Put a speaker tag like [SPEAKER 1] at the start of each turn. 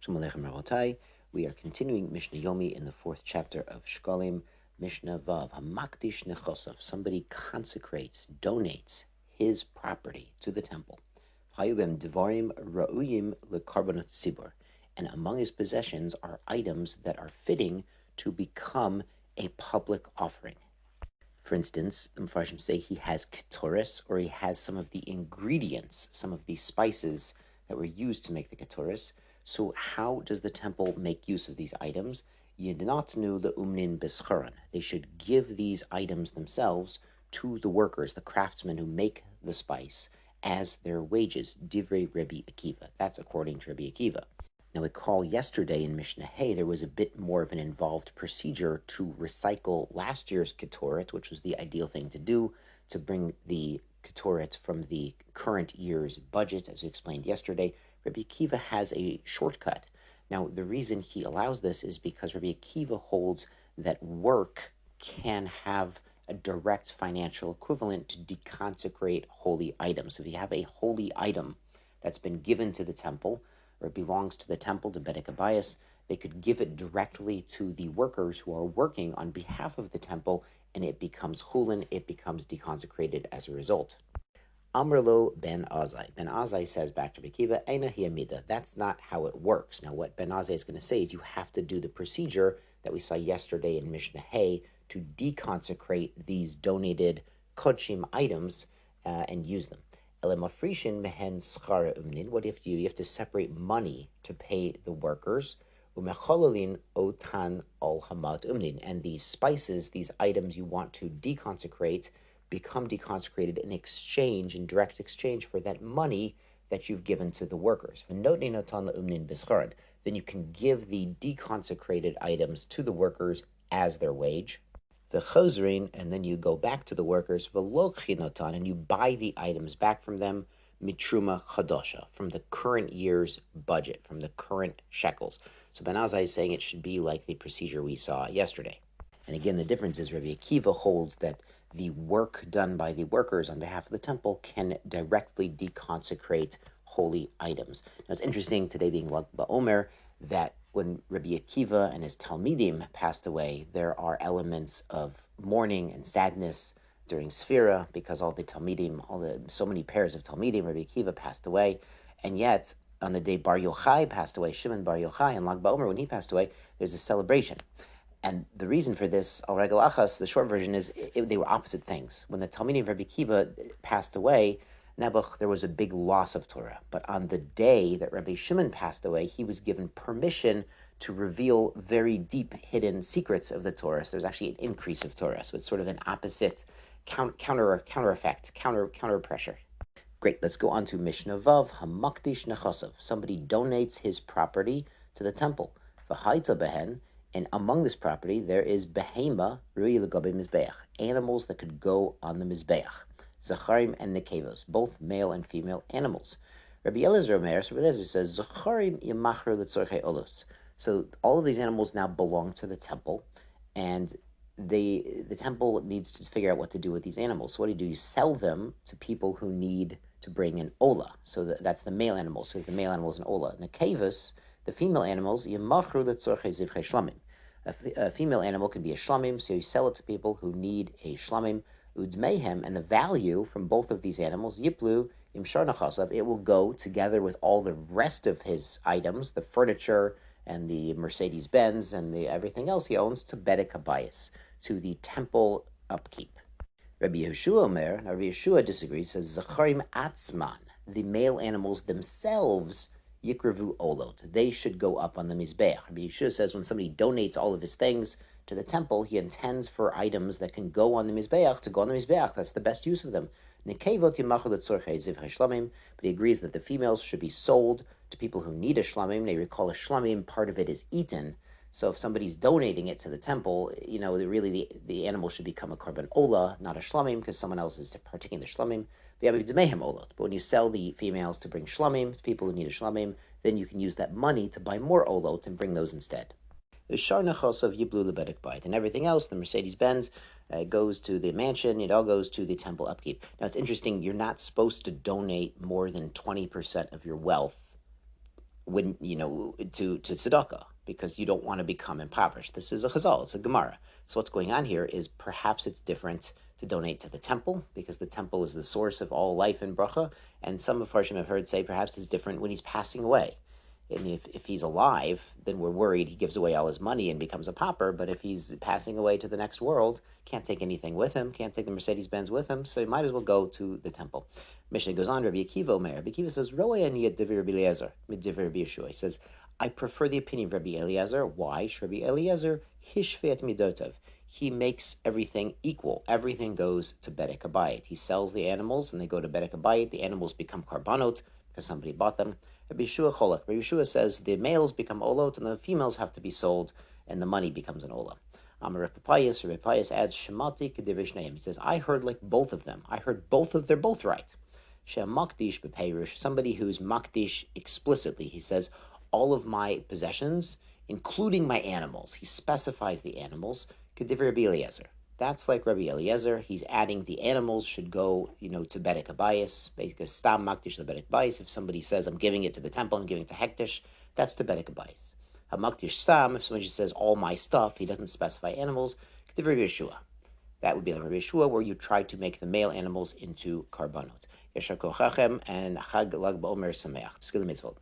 [SPEAKER 1] Shalom Aleichem Rabotai. We are continuing Mishnah Yomi in the 4th chapter of Shekalim, Mishnah Vav. Hamakdish nechosov. Somebody consecrates, donates his property to the temple. Hayubem devarim ra'uyim lekarbonot tzibur. And among his possessions are items that are fitting to become a public offering. For instance, the Mepharshim say he has ketoris, or he has some of the ingredients, some of the spices that were used to make the ketoris. So how does the temple make use of these items? Yidnatnu le'umnin bescharan. They should give these items themselves to the workers, the craftsmen who make the spice, as their wages. Divrei Rabbi Akiva. That's according to Rabbi Akiva. Now, recall yesterday in Mishnah Hey, there was a bit more of an involved procedure to recycle last year's ketoret, which was the ideal thing to do, to bring the ketoret from the current year's budget, as we explained yesterday. Rabbi Akiva has a shortcut. Now, the reason he allows this is because Rabbi Akiva holds that work can have a direct financial equivalent to deconsecrate holy items. So if you have a holy item that's been given to the temple, or it belongs to the temple, to Bedek Abayas, they could give it directly to the workers who are working on behalf of the temple, and it becomes chulin, it becomes deconsecrated as a result. Amrlo ben Azai. Ben Azai says back to Bekiva, Eina hiamida. That's not how it works. Now, what Ben Azai is going to say is you have to do the procedure that we saw yesterday in Mishnah Hey to deconsecrate these donated kodshim items and use them. Elamafrishin mehen schara umnin. What if you have to separate money to pay the workers? Umechololin otan ol hamat umnin. And these spices, these items you want to deconsecrate, become deconsecrated in exchange, in direct exchange for that money that you've given to the workers. Then you can give the deconsecrated items to the workers as their wage. The chozrin, and then you go back to the workers, and you buy the items back from them, mitruma chadosha, from the current year's budget, from the current shekels. So Ben Azai is saying it should be like the procedure we saw yesterday. And again, the difference is Rabbi Akiva holds that the work done by the workers on behalf of the temple can directly deconsecrate holy items. Now, it's interesting today being Lag BaOmer that when Rabbi Akiva and his Talmidim passed away, there are elements of mourning and sadness during Sfira because all the Talmidim, so many pairs of Talmidim, Rabbi Akiva passed away, and yet on the day Bar Yochai passed away, Shimon Bar Yochai, and Lag BaOmer, when he passed away, there's a celebration. And the reason for this, al regel achas, the short version is they were opposite things. When the Talmidim of Rabbi Akiva passed away, Nebuch, there was a big loss of Torah. But on the day that Rabbi Shimon passed away, he was given permission to reveal very deep hidden secrets of the Torah. So there's actually an increase of Torah. So it's sort of an opposite counter effect, counter pressure. Great, let's go on to Mishnah Vav, Hamakdish Nechosov. Somebody donates his property to the temple. V'haita behen. And among this property, there is behema, rui legabe mizbeach, animals that could go on the mizbeach, zacharim and nekevos, both male and female animals. Rabbi Elazar Omer, so Rabbi Elazar says, zacharim yamachru letzorchei olos. So all of these animals now belong to the temple, and the temple needs to figure out what to do with these animals. So what do? You sell them to people who need to bring an ola. So that's the male animals. So the male animals an ola. Nekevos, the female animals, yamachru letzorchei zivchei shlamim. A female animal can be a shlamim, so you sell it to people who need a shlamim. Udmehem, and the value from both of these animals, yiplu imshar nachasav, it will go together with all the rest of his items, the furniture and the Mercedes-Benz and the everything else he owns, to Bedek Abayas, to the temple upkeep. Rabbi Yeshua Omer, now Rabbi Yeshua disagrees, says zacharim atzman, the male animals themselves, Yikravu olot, they should go up on the mizbeach. Rabbi Yeshua says when somebody donates all of his things to the temple, he intends for items that can go on the mizbeach to go on the mizbeach. That's the best use of them. Nekevot yimachu letzorchei zivchei shlamim, but he agrees that the females should be sold to people who need a shlamim. They recall a shlamim, part of it is eaten. So if somebody's donating it to the temple, the animal should become a korban ola, not a shlamim, because someone else is partaking the shlamim. But when you sell the females to bring shlamim, to people who need a shlamim, then you can use that money to buy more olot and bring those instead. And everything else, the Mercedes-Benz, goes to the mansion, it all goes to the temple upkeep. Now it's interesting, you're not supposed to donate more than 20% of your wealth when to tzedakah, because you don't want to become impoverished. This is a chazal, it's a gemara. So what's going on here is perhaps it's different to donate to the temple, because the temple is the source of all life and bracha. And some of Farshim have heard say perhaps it's different when he's passing away. I mean, if he's alive, then we're worried he gives away all his money and becomes a pauper. But if he's passing away to the next world, can't take anything with him, can't take the Mercedes-Benz with him, so he might as well go to the temple. Mishnah goes on, Rabbi Akiva Omer. Rabbi Akiva says, Roe ani et divrei Rabbi Eliezer, mid-divrei Rabbi Yeshua. He says, I prefer the opinion of Rabbi Eliezer. Why? Rabbi Eliezer hishvet midotov. He makes everything equal. Everything goes to Bedek Habayit. He sells the animals, and they go to Bedek Habayit. The animals become karbanot because somebody bought them. Rabbi Yeshua cholak. Rabbi Yeshua says the males become olot, and the females have to be sold, and the money becomes an olah. Rav Papayas adds shemati k'divrei shneim. He says, I heard like both of them. I heard they're both right. Shem makdish b'peirush. Somebody who's makdish explicitly. He says, all of my possessions, including my animals. He specifies the animals. K'divrei Rabbi Eliezer. That's like Rabbi Eliezer. He's adding the animals should go, to Bedek Habayis, because Stam Makdish the Bedek Habayis. If somebody says, I'm giving it to the temple, I'm giving it to Hektish, that's to Bedek Habayis. Hamakdish Stam, if somebody just says, all my stuff, he doesn't specify animals, K'divrei Rabbi Yeshua. That would be like Rabbi Yeshua, where you try to make the male animals into karbanot. Yeshar Kochachem and Chag Lag Ba'omer Sameach. Shekalim mitzvot.